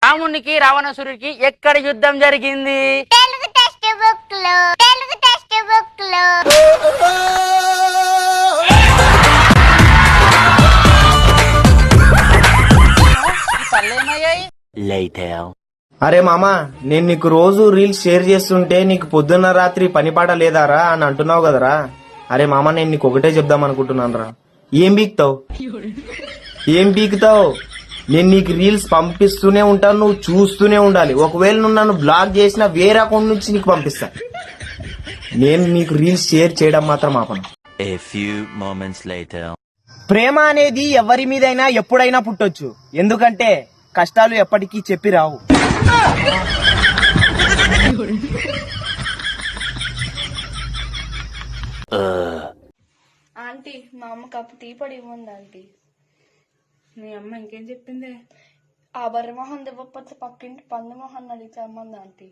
రామునికి రావణాసురుడికి ఎక్కడ యుద్ధం జరిగింది? తెలుగు టెక్స్ట్ బుక్ లో. అరే మామా, నేను నీకు రోజు రీల్స్ షేర్ చేస్తుంటే నీకు పొద్దున్న రాత్రి పనిపాట లేదారా అని అంటున్నావు కదరా. అరే మామా, నేను నీకు ఒకటే చెప్దాం అనుకుంటున్నాను రా. ఏం బీకుతావు? నేను నీకు రీల్స్ పంపిస్తూనే ఉంటాను, నువ్వు చూస్తూనే ఉండాలి. ఒకవేళ నువ్వు నన్ను బ్లాక్ చేసినా వేరే అకౌంట్ నుంచి నీకు పంపిస్తా. నేను నీకు రీల్స్ షేర్ చేయడం మాత్రం ఆపను. ప్రేమ అనేది ఎవరి మీదైనా ఎప్పుడైనా పుట్టొచ్చు, ఎందుకంటే కష్టాలు ఎప్పటికీ చెప్పి రావు. ఆంటీ, మా అమ్మ కప్పు టీ పొడి ఇవ్వండి ఆంటీ. మీ అమ్మ ఇంకేం చెప్పింది? ఆ బర్రె మొహం దివ్వకపోతే పక్కింటి పంది మొహన్ అడిగితే అమ్మంది ఆంటీ.